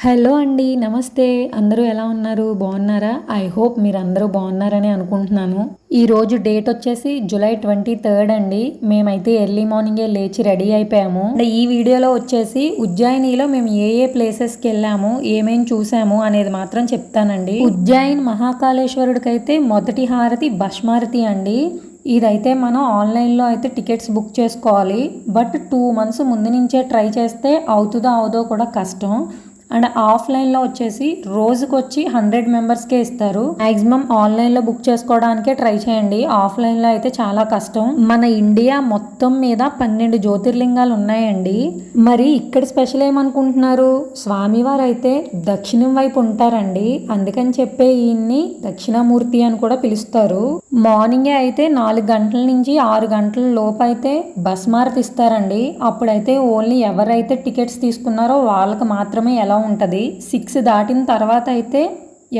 Hello అండి. నమస్తే. అందరూ ఎలా ఉన్నారు? బాగున్నారా? ఐ హోప్ మీరందరూ బాగున్నారని అనుకుంటున్నాను. ఈరోజు డేట్ వచ్చేసి జూలై 23 అండి. మేమైతే ఎర్లీ మార్నింగే లేచి రెడీ అయిపోయాము. ఈ వీడియోలో వచ్చేసి ఉజ్జయినిలో మేము ఏ ప్లేసెస్కి వెళ్ళాము, ఏమేం చూసాము అనేది మాత్రం చెప్తానండి. ఉజ్జయిన్ మహాకాళేశ్వరుడికైతే మొదటి హారతి భస్మారతి అండి. ఇదైతే మనం ఆన్లైన్లో అయితే టికెట్స్ బుక్ చేసుకోవాలి. బట్ 2 months ముందు నుంచే ట్రై చేస్తే అవుతుందో అవదో కూడా కష్టం. అండ్ ఆఫ్లైన్లో వచ్చేసి రోజుకొచ్చి 100 మెంబర్స్కే ఇస్తారు. మ్యాక్సిమం ఆన్లైన్లో బుక్ చేసుకోవడానికే ట్రై చేయండి. ఆఫ్లైన్లో అయితే చాలా కష్టం. మన ఇండియా మొత్తం మీద 12 జ్యోతిర్లింగాలు ఉన్నాయండి. మరి ఇక్కడ స్పెషల్ ఏమనుకుంటున్నారు? స్వామివారు అయితే దక్షిణం వైపు ఉంటారండి. అందుకని చెప్పే ఈయన్ని దక్షిణామూర్తి అని కూడా పిలుస్తారు. మార్నింగే అయితే 4 గంటల నుంచి 6 గంటల లోపు అయితే భస్మారతి ఇస్తారండి. అప్పుడైతే ఓన్లీ ఎవరైతే టికెట్స్ తీసుకున్నారో వాళ్ళకి మాత్రమే ఎలా ఉంటుంది. 6 దాటిన తర్వాత అయితే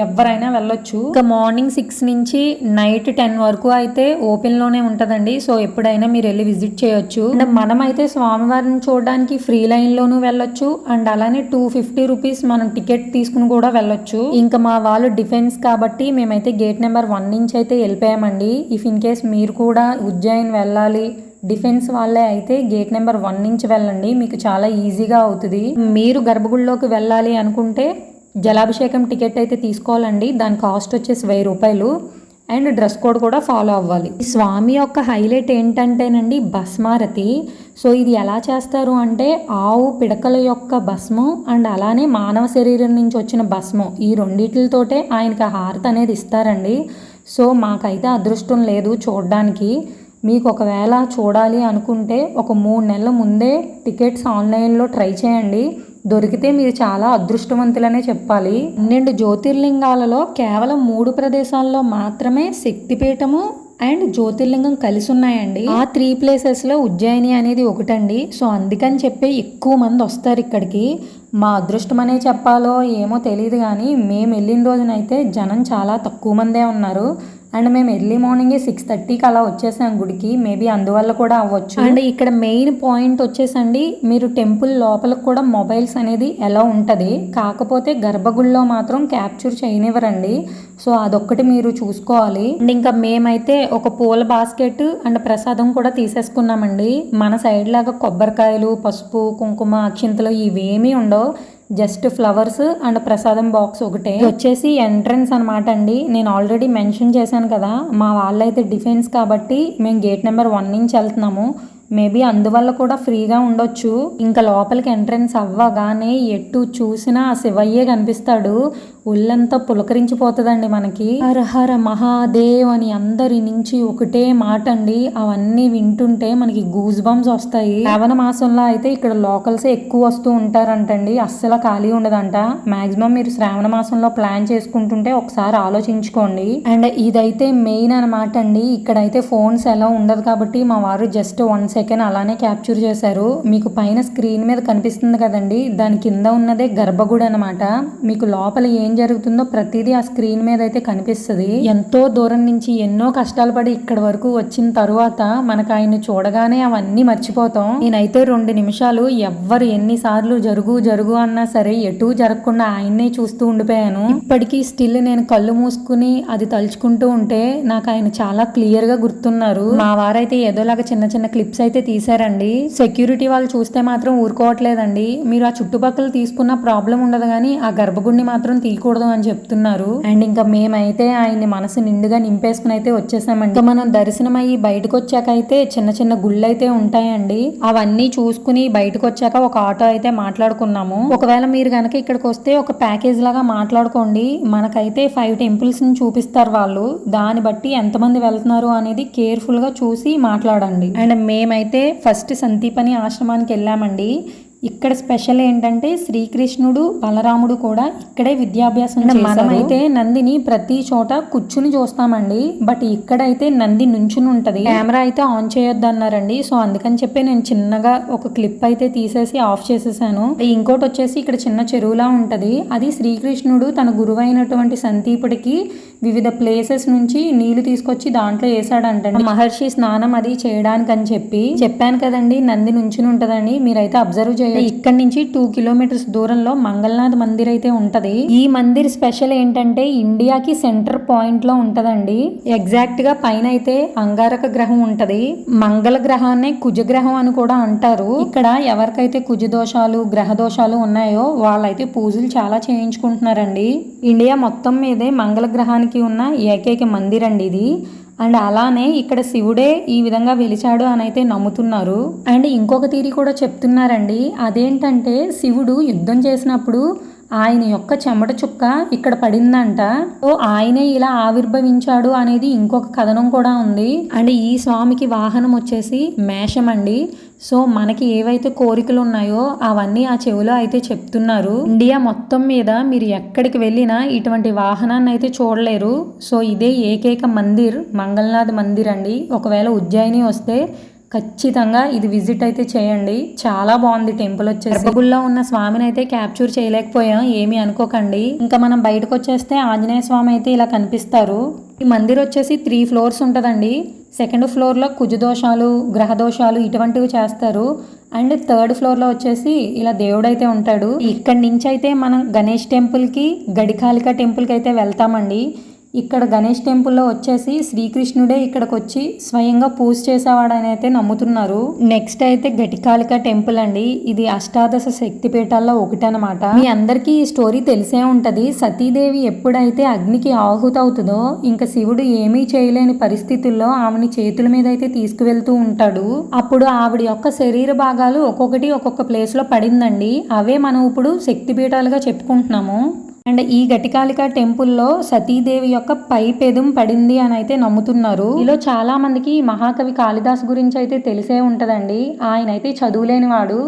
ఎవరైనా వెళ్ళొచ్చు. ఇంకా మార్నింగ్ 6 నుంచి నైట్ 10 వరకు అయితే ఓపెన్లోనే ఉంటుందండి. సో ఎప్పుడైనా మీరు వెళ్ళి విజిట్ చేయొచ్చు. అండ్ మనం అయితే స్వామివారిని చూడడానికి ఫ్రీ లైన్లోనూ వెళ్ళొచ్చు. అండ్ అలానే 250 రూపీస్ మనం టికెట్ తీసుకుని కూడా వెళ్ళొచ్చు. ఇంకా మా వాళ్ళు డిఫెన్స్ కాబట్టి మేమైతే గేట్ నెంబర్ 1 నుంచి అయితే వెళ్ళిపోయామండి. ఇఫ్ ఇన్ కేస్ మీరు కూడా ఉజ్జయిన్ వెళ్ళాలి, డిఫెన్స్ వాళ్ళే అయితే గేట్ నెంబర్ 1 నుంచి వెళ్ళండి. మీకు చాలా ఈజీగా అవుతుంది. మీరు గర్భగుడిలోకి వెళ్ళాలి అనుకుంటే జలాభిషేకం టికెట్ అయితే తీసుకోవాలండి. దాని కాస్ట్ వచ్చేసి 1000 రూపాయలు. అండ్ డ్రెస్ కోడ్ కూడా ఫాలో అవ్వాలి. ఈ స్వామి యొక్క హైలైట్ ఏంటంటేనండి భస్మారతి. సో ఇది ఎలా చేస్తారు అంటే ఆవు పిడకల యొక్క భస్మం అండ్ అలానే మానవ శరీరం నుంచి వచ్చిన భస్మం, ఈ రెండిటితోటే ఆయనకి హారతి అనేది ఇస్తారండి. సో మాకైతే అదృష్టం లేదు చూడడానికి. మీకు ఒకవేళ చూడాలి అనుకుంటే ఒక 3 నెలల ముందే టికెట్స్ ఆన్లైన్లో ట్రై చేయండి. దొరికితే మీరు చాలా అదృష్టవంతులనే చెప్పాలి. 12 జ్యోతిర్లింగాలలో కేవలం 3 ప్రదేశాల్లో మాత్రమే శక్తిపీఠము అండ్ జ్యోతిర్లింగం కలిసి ఉన్నాయండి. ఆ 3 ప్లేసెస్లో ఉజ్జయిని అనేది ఒకటండి. సో అందుకని చెప్పి ఎక్కువ మంది వస్తారు ఇక్కడికి. మా అదృష్టం అనే చెప్పాలో ఏమో తెలియదు కానీ మేము వెళ్ళిన రోజునైతే జనం చాలా తక్కువ మందే ఉన్నారు. అండ్ మేము ఎర్లీ మార్నింగే 6:30కి అలా వచ్చేసాం గుడికి. మేబీ అందువల్ల కూడా అవ్వచ్చు. అండ్ ఇక్కడ మెయిన్ పాయింట్ వచ్చేసండి, మీరు టెంపుల్ లోపలికి కూడా మొబైల్స్ అనేది ఎలా ఉంటుంది. కాకపోతే గర్భగుడిలో మాత్రం క్యాప్చర్ చేయనివ్వరండి. సో అదొక్కటి మీరు చూసుకోవాలి. అండ్ ఇంకా మేమైతే ఒక పూల బాస్కెట్ అండ్ ప్రసాదం కూడా తీసేసుకున్నామండి. మన సైడ్ లాగా కొబ్బరికాయలు, పసుపు, కుంకుమ, అక్షింతలు ఇవేమీ ఉండవు. జస్ట్ ఫ్లవర్స్ అండ్ ప్రసాదం బాక్స్ ఒకటే. వచ్చేసి ఎంట్రన్స్ అనమాట అండి. నేను ఆల్రెడీ మెన్షన్ చేశాను కదా, మా వాళ్ళైతే డిఫెన్స్ కాబట్టి మేము గేట్ నెంబర్ 1 నుంచి వెళ్తున్నాము. మేబీ అందువల్ల కూడా ఫ్రీగా ఉండొచ్చు. ఇంకా లోపలికి ఎంట్రన్స్ అవ్వగానే ఎటు చూసినా ఆ శివయ్యే కనిపిస్తాడు. ఒళ్ళంతా పులకరించిపోతుందండి మనకి. హర హర మహాదేవ్ అని అందరి నుంచి ఒకటే మాట అండి. అవన్నీ వింటుంటే మనకి గూస్ బంప్స్ వస్తాయి. శ్రావణ మాసంలో అయితే ఇక్కడ లోకల్స్ ఎక్కువ వస్తూ ఉంటారంటండి. అస్సలు ఖాళీ ఉండదంట. మాక్సిమం మీరు శ్రావణ మాసంలో ప్లాన్ చేసుకుంటుంటే ఒకసారి ఆలోచించుకోండి. అండ్ ఇదైతే మెయిన్ అనమాట అండి. ఇక్కడైతే ఫోన్స్ ఎలా ఉండదు కాబట్టి మా వారు జస్ట్ 1 సెకండ్ అలానే క్యాప్చర్ చేశారు. మీకు పైన స్క్రీన్ మీద కనిపిస్తుంది కదండి, దాని కింద ఉన్నదే గర్భగుడి అనమాట. మీకు లోపల ఏం జరుగుతుందో ప్రతిదీ ఆ స్క్రీన్ మీద అయితే కనిపిస్తుంది. ఎంతో దూరం నుంచి ఎన్నో కష్టాలు పడి ఇక్కడ వరకు వచ్చిన తరువాత మనకు ఆయన చూడగానే అవన్నీ మర్చిపోతాం. నేనైతే 2 నిమిషాలు ఎవ్వరు ఎన్నిసార్లు జరుగు జరుగు అన్నా సరే ఎటు జరగకుండా ఆయన్నే చూస్తూ ఉండిపోయాను. ఇప్పటికీ స్టిల్ నేను కళ్ళు మూసుకుని అది తలుచుకుంటూ ఉంటే నాకు ఆయన చాలా క్లియర్ గా గుర్తున్నారు. మా వారైతే ఏదోలాగా చిన్న చిన్న క్లిప్స్ అయితే తీసారండి. సెక్యూరిటీ వాళ్ళు చూస్తే మాత్రం ఊరుకోవట్లేదండి. మీరు ఆ చుట్టుపక్కల తీసుకున్న ప్రాబ్లం ఉండదు కానీ ఆ గర్భగుడిని మాత్రం తీయకూడదు అని చెప్తున్నారు. అండ్ ఇంకా మేమైతే ఆయన్ని మనసు నిండుగా నింపేసుకుని అయితే వచ్చేసామండి. ఇంకా మనం దర్శనం అయ్యి బయటకు వచ్చాక అయితే చిన్న చిన్న గుళ్ళు అయితే ఉంటాయండి. అవన్నీ చూసుకుని బయటకు వచ్చాక ఒక ఆటో అయితే మాట్లాడుకున్నాము. ఒకవేళ మీరు కనుక ఇక్కడికి వస్తే ఒక ప్యాకేజ్ లాగా మాట్లాడుకోండి. మనకైతే 5 టెంపుల్స్ ని చూపిస్తారు వాళ్ళు. దాన్ని బట్టి ఎంతమంది వెళ్తున్నారు అనేది కేర్ఫుల్ గా చూసి మాట్లాడండి. అండ్ మేమైతే ఫస్ట్ సంతీపని ఆశ్రమానికి వెళ్ళామండి. ఇక్కడ స్పెషల్ ఏంటంటే శ్రీకృష్ణుడు బలరాముడు కూడా ఇక్కడే విద్యాభ్యాసం చేశారు. మనమైతే నందిని ప్రతి చోట కూర్చుని చూస్తామండి. బట్ ఇక్కడైతే నంది నుంచుని ఉంటది. కెమెరా అయితే ఆన్ చేయొద్దు అన్నారండి. సో అందుకని చెప్పి నేను చిన్నగా ఒక క్లిప్ అయితే తీసేసి ఆఫ్ చేసేసాను. ఇంకోటి వచ్చేసి ఇక్కడ చిన్న చెరువులా ఉంటది. అది శ్రీకృష్ణుడు తన గురువైనటువంటి సంతీపుడికి వివిధ ప్లేసెస్ నుంచి నీళ్లు తీసుకొచ్చి దాంట్లో వేసాడంటండి. మహర్షి స్నానం అది చేయడానికి అని చెప్పి చెప్పాను కదండి, నంది నుంచుని ఉంటదని. మీరైతే అబ్జర్వ్ చేయొచ్చు. ఇక్కడ నుంచి 2 కిలోమీటర్స్ దూరంలో మంగళనాథ్ మందిర్ అయితే ఉంటది. ఈ మందిర్ స్పెషల్ ఏంటంటే ఇండియాకి సెంటర్ పాయింట్ లో ఉంటదండి. ఎగ్జాక్ట్ గా పైన అయితే అంగారక గ్రహం ఉంటది. మంగళ గ్రహాన్ని కుజగ్రహం అని కూడా అంటారు. ఇక్కడ ఎవరికైతే కుజ దోషాలు గ్రహ దోషాలు ఉన్నాయో వాళ్ళైతే పూజలు చాలా చేయించుకుంటున్నారండి. ఇండియా మొత్తం మీదే మంగళ గ్రహానికి ఉన్న ఏకైక మందిర్ అండి ఇది. అండ్ అలానే ఇక్కడ శివుడే ఈ విధంగా వెలిచాడు అని అయితే నమ్ముతున్నారు. అండ్ ఇంకొక తీరి కూడా చెప్తున్నారండి. అదేంటంటే శివుడు యుద్ధం చేసినప్పుడు ఆయన యొక్క చెమట చుక్క ఇక్కడ పడిందంట. సో ఆయనే ఇలా ఆవిర్భవించాడు అనేది ఇంకొక కథనం కూడా ఉంది. అండ్ ఈ స్వామికి వాహనం వచ్చేసి మేషం అండి. సో మనకి ఏవైతే కోరికలు ఉన్నాయో అవన్నీ ఆ చెవిలో అయితే చెప్తున్నారు. ఇండియా మొత్తం మీద మీరు ఎక్కడికి వెళ్ళినా ఇటువంటి వాహనాన్ని అయితే చూడలేరు. సో ఇదే ఏకైక మందిర్ మంగళనాథ్ మందిర్ అండి. ఒకవేళ ఉజ్జయిని వస్తే ఖచ్చితంగా ఇది విజిట్ అయితే చేయండి. చాలా బాగుంది టెంపుల్ వచ్చేసి. గర్భగుడిలో ఉన్న స్వామిని అయితే క్యాప్చర్ చేయలేకపోయాం, ఏమీ అనుకోకండి. ఇంకా మనం బయటకు వచ్చేస్తే ఆంజనేయ స్వామి అయితే ఇలా కనిపిస్తారు. ఈ మందిర్ వచ్చేసి 3 ఫ్లోర్స్ ఉంటుందండి. సెకండ్ ఫ్లోర్లో కుజదోషాలు గ్రహ దోషాలు ఇటువంటివి చేస్తారు. అండ్ థర్డ్ ఫ్లోర్లో వచ్చేసి ఇలా దేవుడైతే ఉంటాడు. ఇక్కడి నుంచి అయితే మనం గణేష్ టెంపుల్కి గడికాళిక టెంపుల్కి అయితే వెళ్తామండి. ఇక్కడ గణేష్ టెంపుల్లో వచ్చేసి శ్రీకృష్ణుడే ఇక్కడికి వచ్చి స్వయంగా పూజ చేసేవాడని అయితే నమ్ముతున్నారు. నెక్స్ట్ అయితే ఘటికాళిక టెంపుల్ అండి. ఇది అష్టాదశ శక్తిపీఠాల్లో ఒకటనమాట. మీ అందరికీ ఈ స్టోరీ తెలిసే ఉంటది. సతీదేవి ఎప్పుడైతే అగ్నికి ఆహుతవుతుందో ఇంకా శివుడు ఏమీ చేయలేని పరిస్థితుల్లో ఆమెని చేతుల మీద అయితే తీసుకువెళ్తూ ఉంటాడు. అప్పుడు ఆవిడ యొక్క శరీర భాగాలు ఒక్కొక్కటి ఒక్కొక్క ప్లేస్ లో పడిందండి. అవే మనం ఇప్పుడు శక్తిపీఠాలుగా చెప్పుకుంటున్నాము. అండ్ ఈ ఘటికాళిక టెంపుల్లో సతీదేవి యొక్క పై పెదం పడింది అని అయితే నమ్ముతున్నారు. ఇలా చాలా మందికి మహాకవి కాళిదాస్ గురించి అయితే తెలిసే ఉంటదండి. ఆయన అయితే చదువులేనివాడు.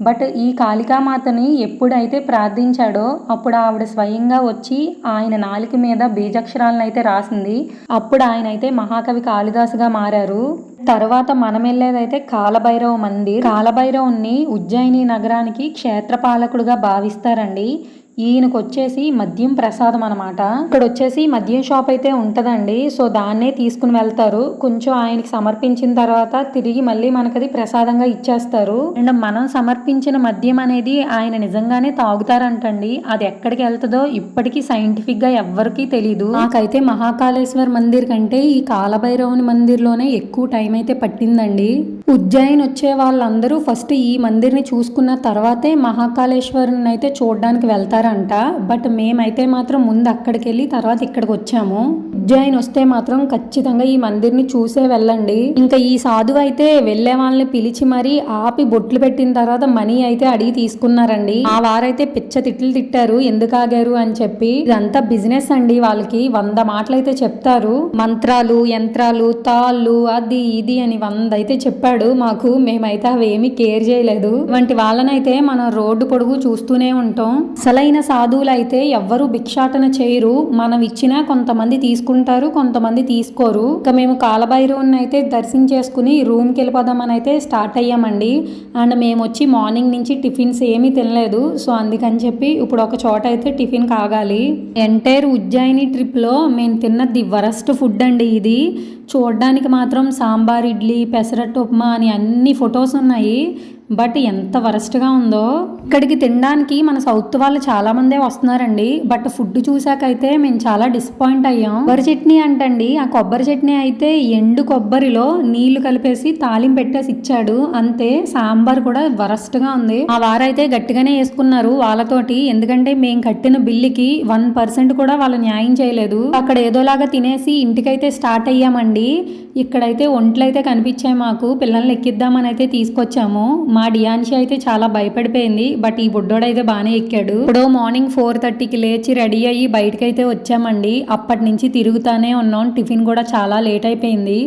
బట్ ఈ కాళికామాతని ఎప్పుడైతే ప్రార్థించాడో అప్పుడు ఆవిడ స్వయంగా వచ్చి ఆయన నాలుక మీద బీజాక్షరాలను అయితే రాసింది. అప్పుడు ఆయన అయితే మహాకవి కాళిదాసుగా మారారు. తర్వాత మనం వెళ్ళేదైతే కాలభైరవ మందిర్. కాలభైరవుని ఉజ్జయిని నగరానికి క్షేత్రపాలకుడుగా భావిస్తారండి. ఈయనకు వచ్చేసి మద్యం ప్రసాదం అనమాట. ఇక్కడ వచ్చేసి మద్యం షాప్ అయితే ఉంటదండి. సో దాన్నే తీసుకుని వెళ్తారు. కొంచెం ఆయనకి సమర్పించిన తర్వాత తిరిగి మళ్ళీ మనకది ప్రసాదంగా ఇచ్చేస్తారు. అండ్ మనం సమర్పించిన మద్యం అనేది ఆయన నిజంగానే తాగుతారంటండి. అది ఎక్కడికి వెళ్తుందో ఇప్పటికీ సైంటిఫిక్ గా ఎవ్వరికీ తెలీదు. నాకైతే మహాకాళేశ్వర్ మందిర్ కంటే ఈ కాలభైరవుని మందిర్లోనే ఎక్కువ టైం అయితే పట్టిందండి. ఉజ్జయిన్ వచ్చే వాళ్ళందరూ ఫస్ట్ ఈ మందిర్ని చూసుకున్న తర్వాతే మహాకాళేశ్వరుని అయితే చూడడానికి వెళ్తారు అంట. బట్ మేమైతే మాత్రం ముందు అక్కడికి వెళ్ళి తర్వాత ఇక్కడికి వచ్చాము. ఉజ్జయిన్ వస్తే మాత్రం ఖచ్చితంగా ఈ మందిర్ని చూసే వెళ్ళండి. ఇంకా ఈ సాధువు అయితే వెళ్లే వాళ్ళని పిలిచి మరీ ఆపి బొట్లు పెట్టిన తర్వాత మనీ అయితే అడిగి తీసుకున్నారండి. ఆ వారైతే పిచ్చ తిట్లు తిట్టారు, ఎందుకు ఆగారు అని చెప్పి. ఇదంతా బిజినెస్ అండి. వాళ్ళకి 100 మాటలు అయితే చెప్తారు. మంత్రాలు యంత్రాలు తాళ్ళు అది ఇది అని 100 అయితే చెప్పాడు మాకు. మేమైతే అవి ఏమీ కేర్ చేయలేదు. ఇటువంటి వాళ్ళనైతే మనం రోడ్డు పొడుగు చూస్తూనే ఉంటాం. అసలైన సాధువులు అయితే ఎవ్వరూ భిక్షాటన చేయరు. మనం ఇచ్చినా కొంతమంది తీసుకుంటారు, కొంతమంది తీసుకోరు. ఇక మేము కాలభైరవుని అయితే దర్శించేసుకుని రూమ్కి వెళ్ళిపోదామని అయితే స్టార్ట్ అయ్యామండి. అండ్ మేము వచ్చి మార్నింగ్ నుంచి టిఫిన్స్ ఏమీ తినలేదు. సో అందుకని చెప్పి ఇప్పుడు ఒక చోట అయితే టిఫిన్ కాగాలి. ఎంటైర్ ఉజ్జయిని ట్రిప్లో మేము తిన్నది వరస్ట్ ఫుడ్ అండి. ఇది చూడడానికి మాత్రం సాంబార్ ఇడ్లీ పెసరట్టు ఉప్మా అని అన్ని ఫొటోస్ ఉన్నాయి. బట్ ఎంత వరస్ట్గా ఉందో. ఇక్కడికి తినడానికి మన సౌత్ వాళ్ళు చాలా మందే వస్తున్నారండి. బట్ ఫుడ్ చూసాకైతే మేము చాలా డిసప్పాయింట్ అయ్యాం. కొబ్బరి చట్నీ అంటండి. ఆ కొబ్బరి చట్నీ అయితే ఎండు కొబ్బరిలో నీళ్లు కలిపేసి తాలింపు పెట్టేసి ఇచ్చాడు అంతే. సాంబార్ కూడా వరస్ట్గా ఉంది. ఆ వారైతే గట్టిగానే వేసుకున్నారు వాళ్ళతోటి. ఎందుకంటే మేము కట్టిన బిల్లుకి 1% కూడా వాళ్ళు న్యాయం చేయలేదు. అక్కడ ఏదోలాగా తినేసి ఇంటికైతే స్టార్ట్ అయ్యామండి. ఇక్కడైతే ఒంట్లు అయితే కనిపించాయి మాకు. పిల్లల్ని ఎక్కిద్దామని అయితే తీసుకొచ్చాము. మా డియాన్షి అయితే చాలా భయపడిపోయింది. బట్ ఈ బుడ్డోడు అయితే బాగానే ఎక్కాడు. ఇప్పుడు మార్నింగ్ 4:30కి లేచి రెడీ అయ్యి బయటకైతే వచ్చామండి. అప్పటి నుంచి తిరుగుతానే ఉన్నాం. టిఫిన్ కూడా చాలా లేట్ అయిపోయింది.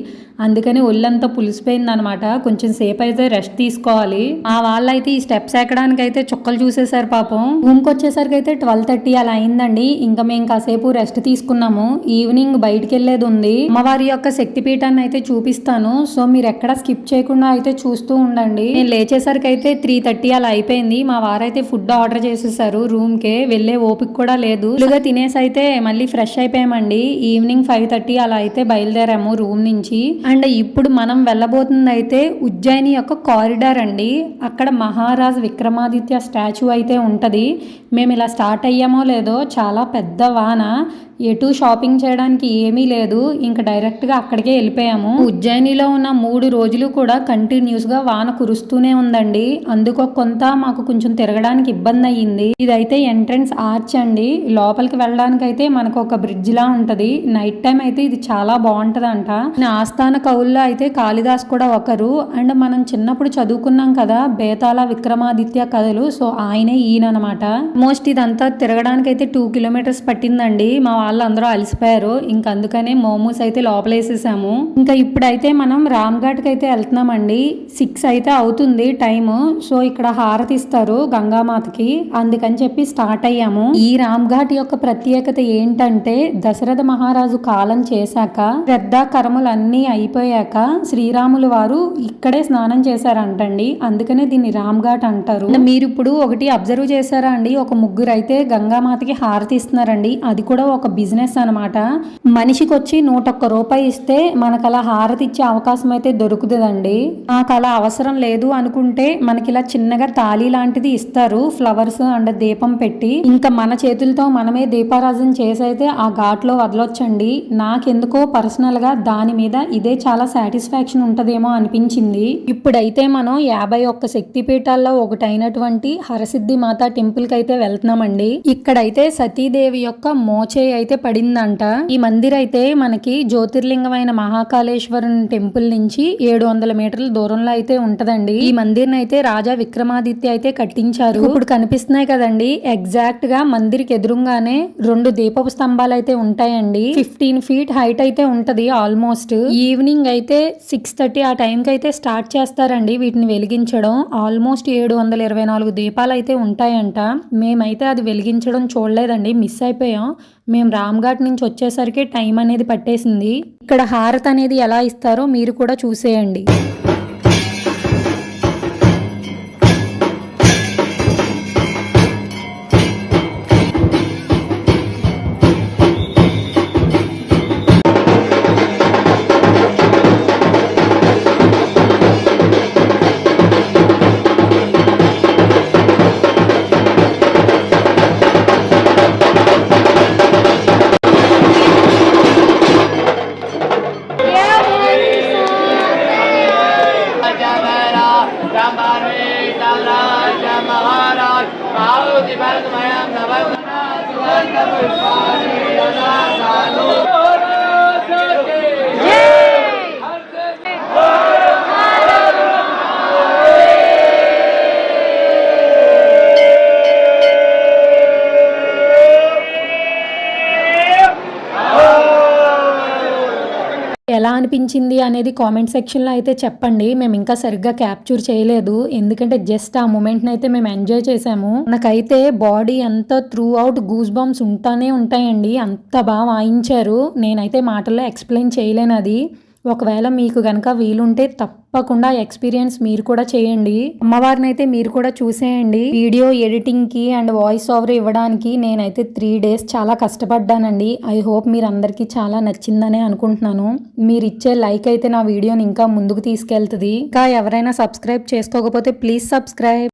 అందుకని ఒళ్ళంతా పులిసిపోయింది అనమాట. కొంచెం సేపు అయితే రెస్ట్ తీసుకోవాలి. ఆ వాళ్ళైతే ఈ స్టెప్స్ ఎక్కడానికి అయితే చుక్కలు చూసేసారు పాపం. రూమ్కి వచ్చేసరికి అయితే 12:30 అలా అయిందండి. ఇంకా మేము కాసేపు రెస్ట్ తీసుకున్నాము. ఈవినింగ్ బయటికి వెళ్ళేది ఉంది. అమ్మవారి యొక్క శక్తిపీఠాన్ని అయితే చూపిస్తాను. సో మీరు ఎక్కడ స్కిప్ చేయకుండా అయితే చూస్తూ ఉండండి. నేను లేచే వచ్చేసరికి అయితే 3:30 అలా అయిపోయింది. మా వారైతే ఫుడ్ ఆర్డర్ చేసేసారు రూమ్కే. వెళ్ళే ఓపిక కూడా లేదు. ఫుల్గా తినేసి అయితే మళ్ళీ ఫ్రెష్ అయిపోయామండి. ఈవినింగ్ 5:30 అలా అయితే బయలుదేరాము రూమ్ నుంచి. అండ్ ఇప్పుడు మనం వెళ్ళబోతుంది అయితే ఉజ్జయిని యొక్క కారిడార్ అండి. అక్కడ మహారాజ్ విక్రమాదిత్య స్టాచ్యూ అయితే ఉంటది. మేము ఇలా స్టార్ట్ అయ్యామో లేదో చాలా పెద్ద వాన, ఎటు షాపింగ్ చేయడానికి ఏమీ లేదు. ఇంకా డైరెక్ట్గా అక్కడికే వెళ్ళిపోయాము. ఉజ్జయినిలో ఉన్న 3 రోజులు కూడా కంటిన్యూస్గా వాన కురుస్తూనే ఉందండి. అందుకో కొంత మాకు కొంచెం తిరగడానికి ఇబ్బంది అయ్యింది. ఇదైతే ఎంట్రన్స్ ఆర్చ్ అండి. లోపలికి వెళ్ళడానికి అయితే మనకు ఒక బ్రిడ్జ్ లా ఉంటది. నైట్ టైం అయితే ఇది చాలా బాగుంటదంట. ఆస్థాన కవుల్లో అయితే కాళిదాస్ కూడా ఒకరు. అండ్ మనం చిన్నప్పుడు చదువుకున్నాం కదా బేతాళ విక్రమాదిత్య కథలు. సో ఆయనే ఈయననమాట. మోస్ట్ ఇదంతా తిరగడానికి అయితే 2 కిలోమీటర్స్ పట్టిందండి. మా వాళ్ళు అందరూ అలసిపోయారు. ఇంకా అందుకనే మోమోస్ అయితే లోపలేసేసాము. ఇంకా ఇప్పుడైతే మనం రామ్ ఘాట్ కి అయితే వెళ్తున్నామండి. 6 అయితే అవుతుంది టైము. సో ఇక్కడ హారతి ఇస్తారు గంగామాతకి, అందుకని చెప్పి స్టార్ట్ అయ్యాము. ఈ రామ్ ఘాట్ యొక్క ప్రత్యేకత ఏంటంటే దశరథ మహారాజు కాలం చేశాక శ్రద్ధ కర్మలన్నీ అయిపోయాక శ్రీరాములు వారు ఇక్కడే స్నానం చేశారంటండి. అందుకనే దీన్ని రామ్ ఘాట్ అంటారు. మీరు ఇప్పుడు ఒకటి అబ్జర్వ్ చేశారా అండి, ఒక ముగ్గురు అయితే గంగామాతకి హారతి ఇస్తున్నారండి. అది కూడా ఒక బిజినెస్ అనమాట. మనిషికి వచ్చి 101 రూపాయి ఇస్తే మనకు అలా హారతి ఇచ్చే అవకాశం అయితే దొరుకుతుందండి. నాకు అలా అవసరం లేదు అనుకుంటే మనకి ఇలా చిన్నగా తాళి లాంటిది ఇస్తారు, ఫ్లవర్స్ అండ్ దీపం పెట్టి. ఇంకా మన చేతులతో మనమే దీపారాజన చేసి అయితే ఆ ఘాట్లో వదలొచ్చండి. నాకెందుకో పర్సనల్ గా దాని మీద ఇదే చాలా సాటిస్ఫాక్షన్ ఉంటదేమో అనిపించింది. ఇప్పుడైతే మనం 51 శక్తిపీఠాల్లో ఒకటైనటువంటి హరసిద్ధి మాతా టెంపుల్ కి అయితే వెళ్తున్నామండి. ఇక్కడైతే సతీదేవి యొక్క మోచే అయితే పడిందంట. ఈ మందిర్ అయితే మనకి జ్యోతిర్లింగమైన మహాకాళేశ్వరం టెంపుల్ నుంచి 700 మీటర్ల దూరంలో అయితే ఉంటదండి. ఈ మందిర్ని అయితే రాజా విక్రమాదిత్య అయితే కట్టించారు. ఇప్పుడు కనిపిస్తున్నాయి కదండి, ఎగ్జాక్ట్ గా మందిర్కి ఎదురుగానే 2 దీపపు స్తంభాలు అయితే ఉంటాయండి. 15 ఫీట్ హైట్ అయితే ఉంటది ఆల్మోస్ట్. ఈవినింగ్ అయితే 6:30 ఆ టైంకి అయితే స్టార్ట్ చేస్తారండి వీటిని వెలిగించడం. ఆల్మోస్ట్ 724 దీపాలు అయితే ఉంటాయంట. మేమైతే అది వెలిగించడం చూడలేదండి, మిస్ అయిపోయాం. మేము రామ్ ఘాట్ నుంచి వచ్చేసరికి టైం అనేది పట్టేసింది. ఇక్కడ హారతి అనేది ఎలా ఇస్తారో మీరు కూడా చూసేయండి. ఎలా అనిపించింది అనేది కామెంట్ సెక్షన్లో అయితే చెప్పండి. మేము ఇంకా సరిగ్గా క్యాప్చర్ చేయలేదు, ఎందుకంటే జస్ట్ ఆ మూమెంట్ని అయితే మేము ఎంజాయ్ చేసాము. నాకైతే బాడీ అంతా త్రూ అవుట్ గూస్ బంప్స్ ఉంటానే ఉంటాయండి. అంత బాగా వాయించారు, నేనైతే మాటల్లో ఎక్స్ప్లెయిన్ చేయలేను అది. ఒకవేళ మీకు కనుక వీలుంటే తప్పకుండా ఎక్స్పీరియన్స్ మీరు కూడా చేయండి. అమ్మవారిని అయితే మీరు కూడా చూసేయండి. వీడియో ఎడిటింగ్ కి అండ్ వాయిస్ ఓవర్ ఇవ్వడానికి నేనైతే 3 days చాలా కష్టపడ్డానండి. ఐ హోప్ మీరు అందరికీ చాలా నచ్చిందనే అనుకుంటున్నాను. మీరు ఇచ్చే లైక్ అయితే నా వీడియోని ఇంకా ముందుకు తీసుకెళ్తుంది. ఇంకా ఎవరైనా సబ్స్క్రైబ్ చేసుకోకపోతే ప్లీజ్ సబ్స్క్రైబ్.